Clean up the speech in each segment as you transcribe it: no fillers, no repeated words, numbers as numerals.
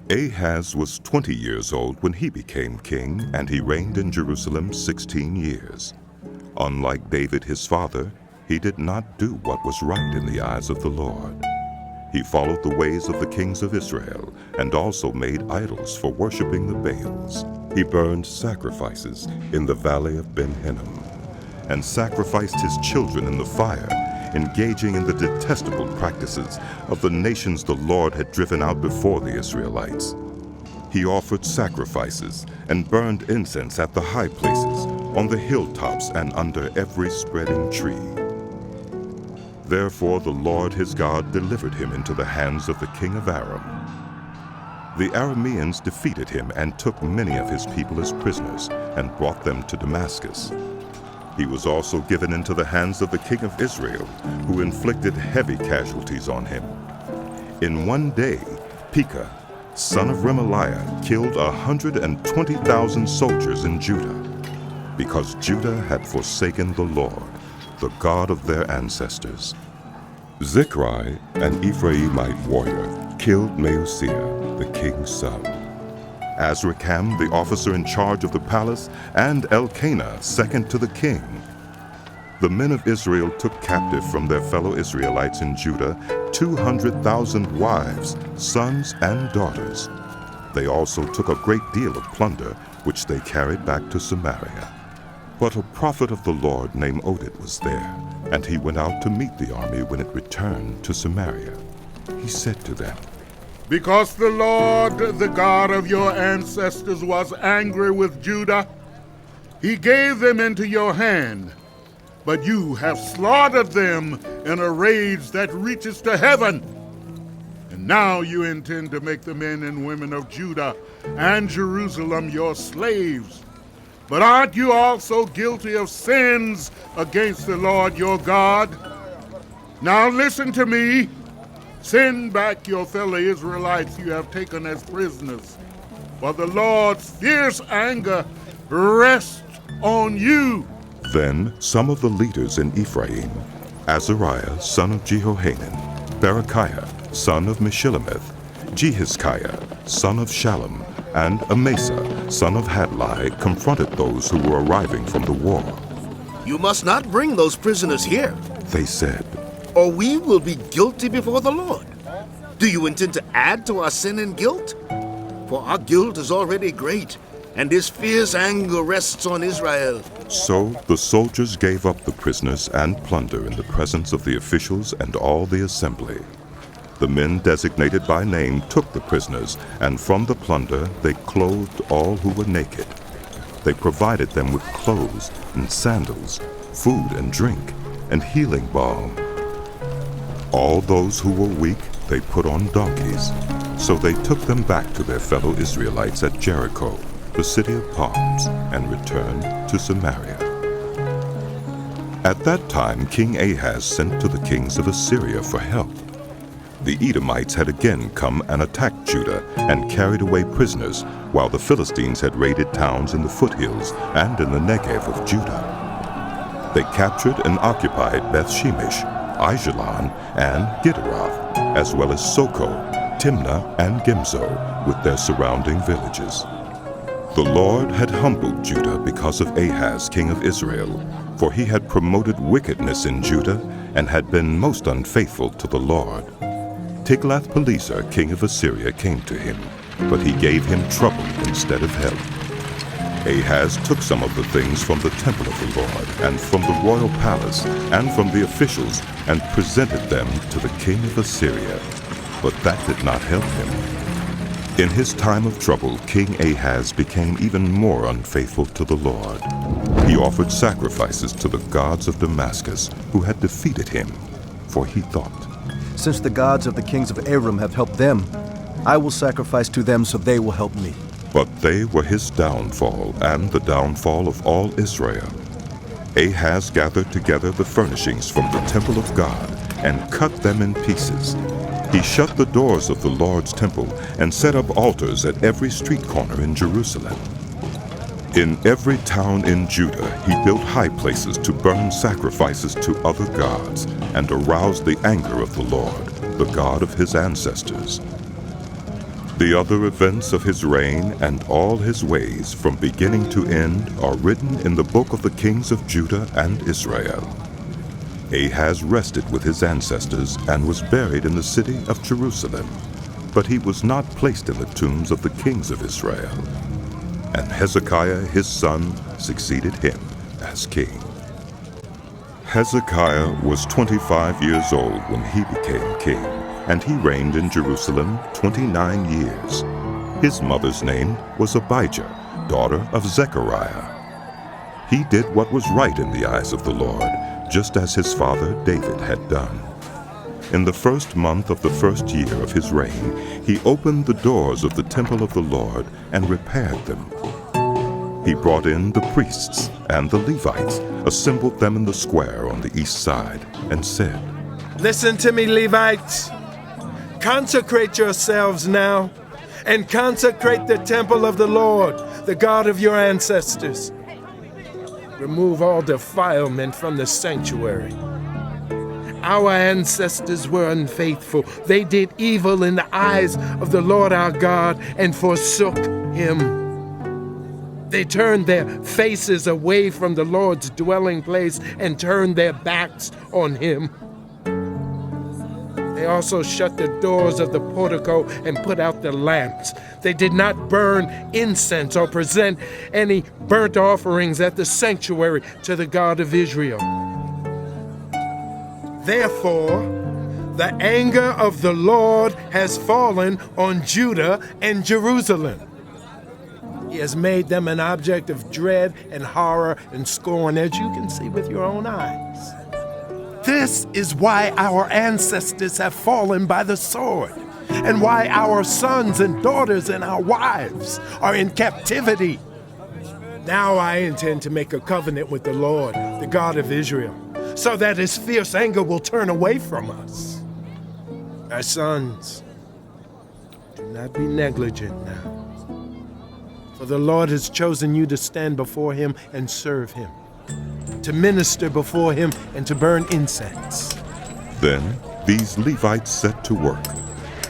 Ahaz was 20 years old when he became king, and he reigned in Jerusalem 16 years. Unlike David his father, he did not do what was right in the eyes of the Lord. He followed the ways of the kings of Israel, and also made idols for worshiping the Baals. He burned sacrifices in the valley of Ben-Hinnom, and sacrificed his children in the fire, engaging in the detestable practices of the nations the Lord had driven out before the Israelites. He offered sacrifices and burned incense at the high places, on the hilltops and under every spreading tree. Therefore the Lord his God delivered him into the hands of the king of Aram. The Arameans defeated him and took many of his people as prisoners and brought them to Damascus. He was also given into the hands of the king of Israel, who inflicted heavy casualties on him. In one day, Pekah, son of Remaliah, killed 120,000 soldiers in Judah, because Judah had forsaken the Lord, the God of their ancestors. Zichri, an Ephraimite warrior, killed Maaseiah, the king's son. Azrikam, the officer in charge of the palace, and Elkanah, second to the king. The men of Israel took captive from their fellow Israelites in Judah 200,000 wives, sons, and daughters. They also took a great deal of plunder, which they carried back to Samaria. But a prophet of the Lord named Oded was there, and he went out to meet the army when it returned to Samaria. He said to them, "Because the Lord, the God of your ancestors, was angry with Judah, he gave them into your hand. But you have slaughtered them in a rage that reaches to heaven. And now you intend to make the men and women of Judah and Jerusalem your slaves. But aren't you also guilty of sins against the Lord your God? Now listen to me. Send back your fellow Israelites you have taken as prisoners, for the Lord's fierce anger rests on you." Then some of the leaders in Ephraim, Azariah, son of Jehohanan, Berechiah, son of Meshillemith, Jehizkiah, son of Shallum, and Amasa, son of Hadlai, confronted those who were arriving from the war. "You must not bring those prisoners here," they said, "or we will be guilty before the Lord. Do you intend to add to our sin and guilt? For our guilt is already great, and his fierce anger rests on Israel." So the soldiers gave up the prisoners and plunder in the presence of the officials and all the assembly. The men designated by name took the prisoners, and from the plunder they clothed all who were naked. They provided them with clothes and sandals, food and drink, and healing balm. All those who were weak they put on donkeys. So they took them back to their fellow Israelites at Jericho, the city of palms, and returned to Samaria. At that time King Ahaz sent to the kings of Assyria for help. The Edomites had again come and attacked Judah and carried away prisoners, while the Philistines had raided towns in the foothills and in the Negev of Judah. They captured and occupied Beth-Shemesh, Aijalon, and Gederoth, as well as Soko, Timnah, and Gimzo, with their surrounding villages. The Lord had humbled Judah because of Ahaz, king of Israel, for he had promoted wickedness in Judah and had been most unfaithful to the Lord. Tiglath-Pileser, king of Assyria, came to him, but he gave him trouble instead of help. Ahaz took some of the things from the temple of the Lord, and from the royal palace, and from the officials, and presented them to the king of Assyria. But that did not help him. In his time of trouble, King Ahaz became even more unfaithful to the Lord. He offered sacrifices to the gods of Damascus, who had defeated him, for he thought, "Since the gods of the kings of Aram have helped them, I will sacrifice to them so they will help me." But they were his downfall and the downfall of all Israel. Ahaz gathered together the furnishings from the temple of God and cut them in pieces. He shut the doors of the Lord's temple and set up altars at every street corner in Jerusalem. In every town in Judah he built high places to burn sacrifices to other gods and aroused the anger of the Lord, the God of his ancestors. The other events of his reign and all his ways from beginning to end are written in the book of the kings of Judah and Israel. Ahaz rested with his ancestors and was buried in the city of Jerusalem, but he was not placed in the tombs of the kings of Israel. And Hezekiah his son succeeded him as king. Hezekiah was 25 years old when he became king, and he reigned in Jerusalem 29 years. His mother's name was Abijah, daughter of Zechariah. He did what was right in the eyes of the Lord, just as his father David had done. In the first month of the first year of his reign, he opened the doors of the temple of the Lord and repaired them. He brought in the priests and the Levites, assembled them in the square on the east side, and said, "Listen to me, Levites. Consecrate yourselves now, and consecrate the temple of the Lord, the God of your ancestors. Remove all defilement from the sanctuary. Our ancestors were unfaithful. They did evil in the eyes of the Lord our God and forsook him. They turned their faces away from the Lord's dwelling place and turned their backs on him. They also shut the doors of the portico and put out the lamps. They did not burn incense or present any burnt offerings at the sanctuary to the God of Israel. Therefore, the anger of the Lord has fallen on Judah and Jerusalem. He has made them an object of dread and horror and scorn, as you can see with your own eyes. This is why our ancestors have fallen by the sword, and why our sons and daughters and our wives are in captivity. Now I intend to make a covenant with the Lord, the God of Israel, so that his fierce anger will turn away from us. My sons, do not be negligent now, for the Lord has chosen you to stand before him and serve him, to minister before him and to burn incense." Then these Levites set to work.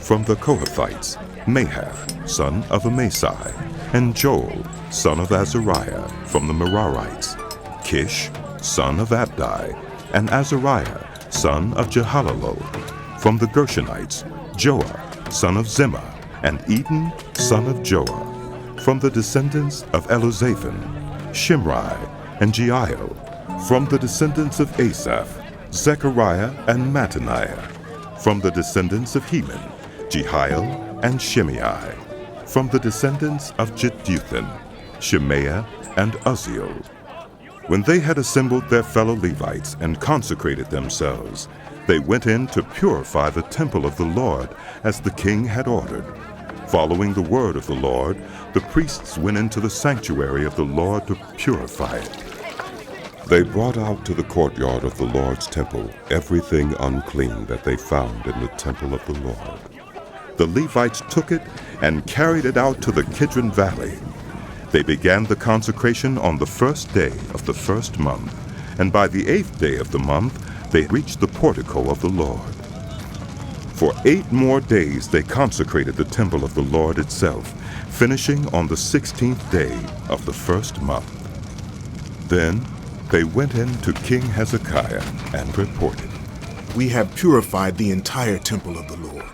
From the Kohathites, Mahath, son of Amasai, and Joel, son of Azariah, from the Merarites, Kish, son of Abdi, and Azariah, son of Jehalalel. From the Gershonites, Joah, son of Zimmah, and Eden, son of Joah. From the descendants of Eluzaphan, Shimri, and Jeiel. From the descendants of Asaph, Zechariah and Mattaniah. From the descendants of Heman, Jehiel and Shimei. From the descendants of Jeduthun, Shemaiah and Uzziel. When they had assembled their fellow Levites and consecrated themselves, they went in to purify the temple of the Lord as the king had ordered. Following the word of the Lord, the priests went into the sanctuary of the Lord to purify it. They brought out to the courtyard of the Lord's temple everything unclean that they found in the temple of the Lord. The Levites took it and carried it out to the Kidron Valley. They began the consecration on the first day of the first month, and by the 8th day of the month they reached the portico of the Lord. For 8 more days they consecrated the temple of the Lord itself, finishing on the 16th day of the first month. Then they went in to King Hezekiah and reported, "We have purified the entire temple of the Lord,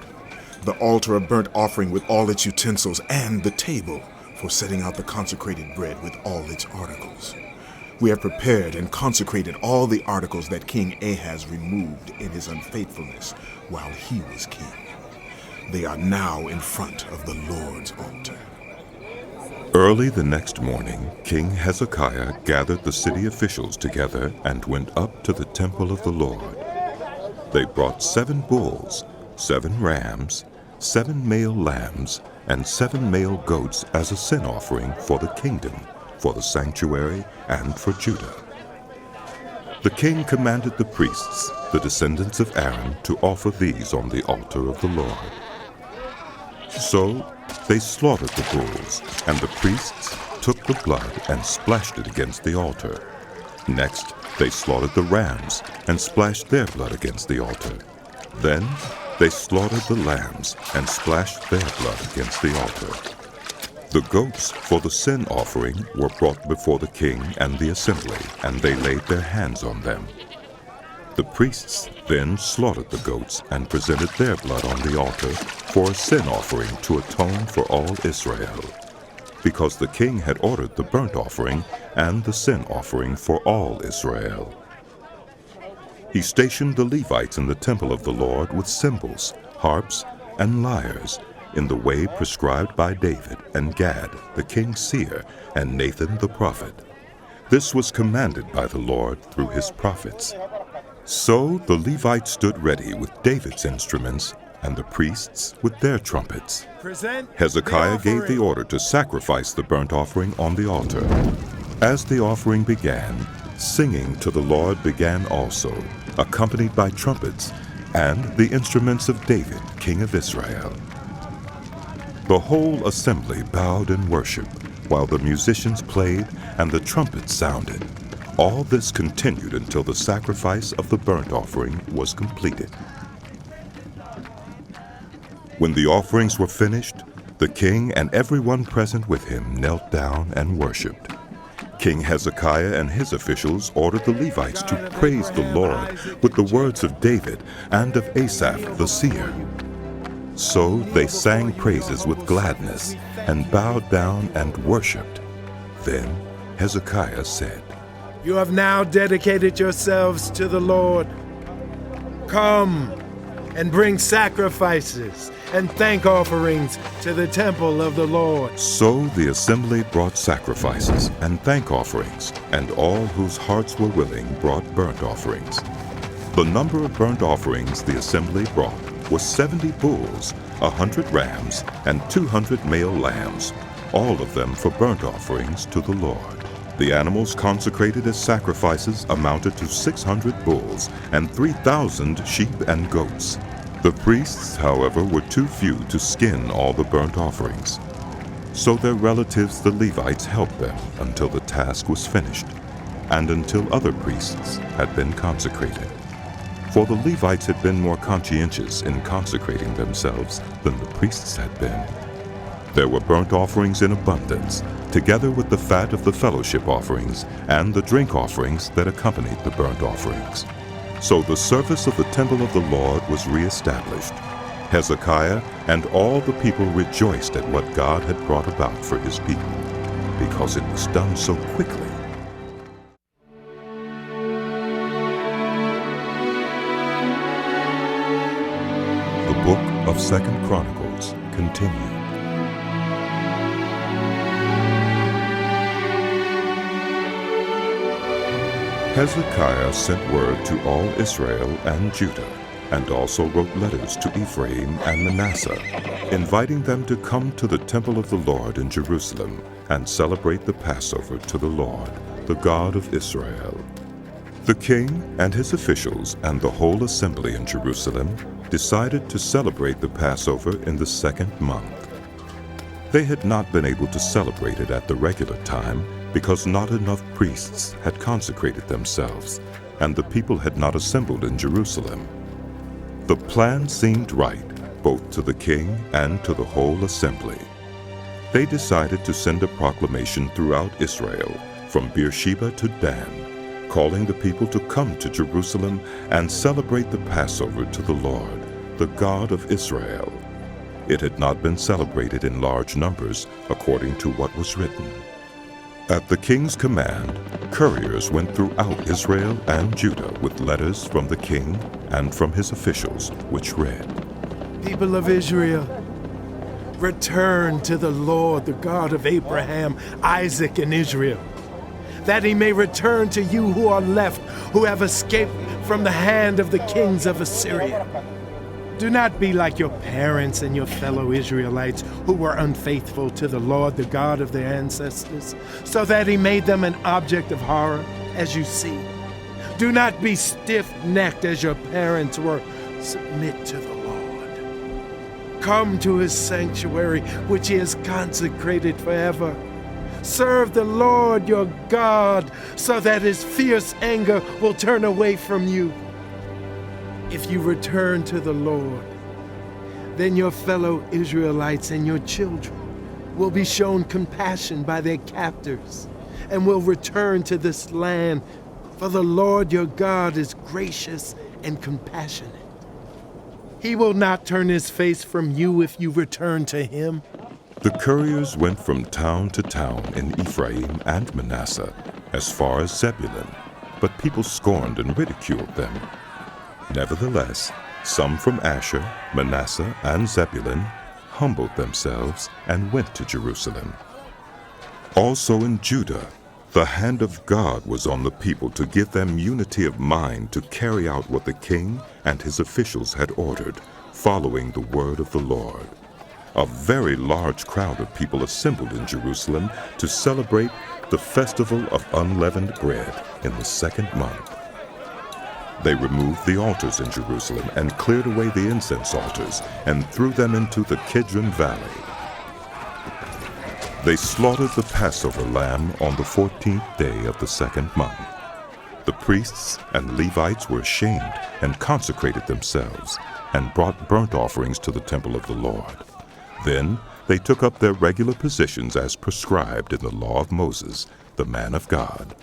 the altar of burnt offering with all its utensils, and the table for setting out the consecrated bread with all its articles. We have prepared and consecrated all the articles that King Ahaz removed in his unfaithfulness while he was king. They are now in front of the Lord's altar." Early the next morning, King Hezekiah gathered the city officials together and went up to the temple of the Lord. They brought 7 bulls, 7 rams, 7 male lambs, and 7 male goats as a sin offering for the kingdom, for the sanctuary, and for Judah. The king commanded the priests, the descendants of Aaron, to offer these on the altar of the Lord. So they slaughtered the bulls, and the priests took the blood and splashed it against the altar. Next, they slaughtered the rams and splashed their blood against the altar. Then They slaughtered the lambs and splashed their blood against the altar. The goats for the sin offering were brought before the king and the assembly, and they laid their hands on them. The priests then slaughtered the goats and presented their blood on the altar for a sin offering to atone for all Israel, because the king had ordered the burnt offering and the sin offering for all Israel. He stationed the Levites in the temple of the Lord with cymbals, harps, and lyres, in the way prescribed by David and Gad, the king's seer, and Nathan the prophet. This was commanded by the Lord through his prophets. So the Levites stood ready with David's instruments, and the priests with their trumpets. Hezekiah gave the order to sacrifice the burnt offering on the altar. As the offering began, singing to the Lord began also, accompanied by trumpets and the instruments of David, king of Israel. The whole assembly bowed in worship, while the musicians played and the trumpets sounded. All this continued until the sacrifice of the burnt offering was completed. When the offerings were finished, the king and everyone present with him knelt down and worshipped. King Hezekiah and his officials ordered the Levites to praise the Lord with the words of David and of Asaph the seer. So they sang praises with gladness and bowed down and worshipped. Then Hezekiah said, "You have now dedicated yourselves to the Lord. Come and bring sacrifices and thank offerings to the temple of the Lord." So the assembly brought sacrifices and thank offerings, and all whose hearts were willing brought burnt offerings. The number of burnt offerings the assembly brought was 70 bulls, 100 rams, and 200 male lambs, all of them for burnt offerings to the Lord. The animals consecrated as sacrifices amounted to 600 bulls and 3,000 sheep and goats. The priests, however, were too few to skin all the burnt offerings. So their relatives, the Levites, helped them until the task was finished, and until other priests had been consecrated. For the Levites had been more conscientious in consecrating themselves than the priests had been. There were burnt offerings in abundance, together with the fat of the fellowship offerings and the drink offerings that accompanied the burnt offerings. So the service of the temple of the Lord was reestablished. Hezekiah and all the people rejoiced at what God had brought about for his people, because it was done so quickly. The book of 2 Chronicles continued. Hezekiah sent word to all Israel and Judah, and also wrote letters to Ephraim and Manasseh, inviting them to come to the temple of the Lord in Jerusalem and celebrate the Passover to the Lord, the God of Israel. The king and his officials and the whole assembly in Jerusalem decided to celebrate the Passover in the 2nd month. They had not been able to celebrate it at the regular time because not enough priests had consecrated themselves, and the people had not assembled in Jerusalem. The plan seemed right, both to the king and to the whole assembly. They decided to send a proclamation throughout Israel, from Beersheba to Dan, calling the people to come to Jerusalem and celebrate the Passover to the Lord, the God of Israel. It had not been celebrated in large numbers, according to what was written. At the king's command, couriers went throughout Israel and Judah with letters from the king and from his officials, which read, "People of Israel, return to the Lord, the God of Abraham, Isaac, and Israel, that he may return to you who are left, who have escaped from the hand of the kings of Assyria. Do not be like your parents and your fellow Israelites who were unfaithful to the Lord, the God of their ancestors, so that he made them an object of horror, as you see. Do not be stiff-necked as your parents were. Submit to the Lord. Come to his sanctuary, which he has consecrated forever. Serve the Lord your God, so that his fierce anger will turn away from you. If you return to the Lord, Then your fellow Israelites and your children will be shown compassion by their captors and will return to this land, for the Lord your God is gracious and compassionate. He will not turn his face from you if you return to him. The couriers went from town to town in Ephraim and Manasseh, as far as Zebulun, but people scorned and ridiculed them. Nevertheless, some from Asher, Manasseh, and Zebulun humbled themselves and went to Jerusalem. Also in Judah, the hand of God was on the people to give them unity of mind to carry out what the king and his officials had ordered, following the word of the Lord. A very large crowd of people assembled in Jerusalem to celebrate the festival of unleavened bread in the 2nd month. They removed the altars in Jerusalem and cleared away the incense altars and threw them into the Kidron Valley. They slaughtered the Passover lamb on the 14th day of the 2nd month. The priests and Levites were ashamed and consecrated themselves and brought burnt offerings to the temple of the Lord. Then they took up their regular positions as prescribed in the law of Moses, the man of God.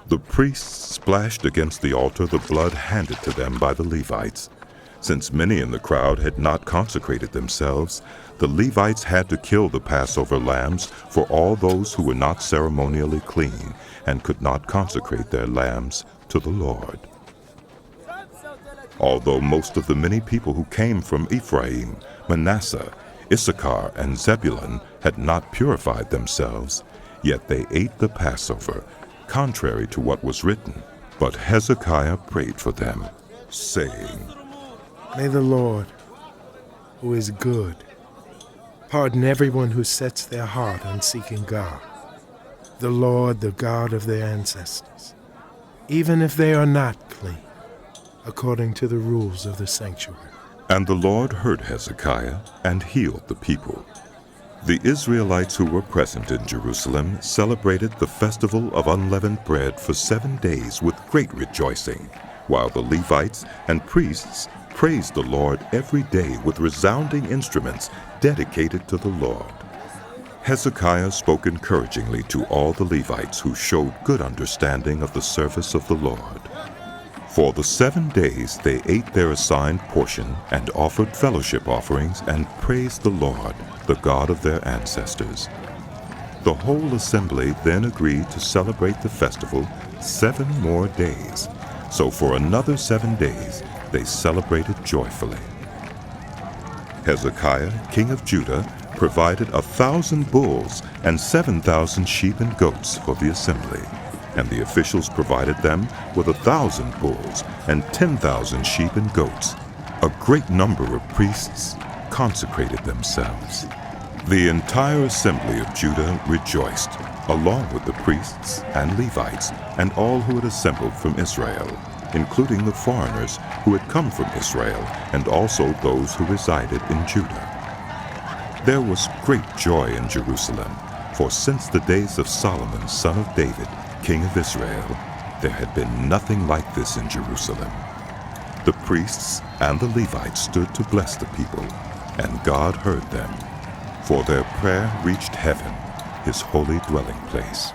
The priests splashed against the altar the blood handed to them by the Levites. Since many in the crowd had not consecrated themselves, the Levites had to kill the Passover lambs for all those who were not ceremonially clean and could not consecrate their lambs to the Lord. Although most of the many people who came from Ephraim, Manasseh, Issachar, and Zebulun had not purified themselves, yet they ate the Passover, contrary to what was written. But Hezekiah prayed for them, saying, May the Lord, who is good, pardon everyone who sets their heart on seeking God, the Lord, the God of their ancestors, even if they are not clean, according to the rules of the sanctuary. And the Lord heard Hezekiah and healed the people. The Israelites who were present in Jerusalem celebrated the festival of unleavened bread for 7 days with great rejoicing, while the Levites and priests praised the Lord every day with resounding instruments dedicated to the Lord. Hezekiah spoke encouragingly to all the Levites who showed good understanding of the service of the Lord. For the 7 days they ate their assigned portion and offered fellowship offerings and praised the Lord, the God of their ancestors. The whole assembly then agreed to celebrate the festival 7 more days. So for another 7 days they celebrated joyfully. Hezekiah, king of Judah, provided 1,000 bulls and 7,000 sheep and goats for the assembly. And the officials provided them with 1,000 bulls and 10,000 sheep and goats. A great number of priests consecrated themselves. The entire assembly of Judah rejoiced, along with the priests and Levites and all who had assembled from Israel, including the foreigners who had come from Israel and also those who resided in Judah. There was great joy in Jerusalem, for since the days of Solomon, son of David, king of Israel, there had been nothing like this in Jerusalem. The priests and the Levites stood to bless the people, and God heard them, for their prayer reached heaven, his holy dwelling place.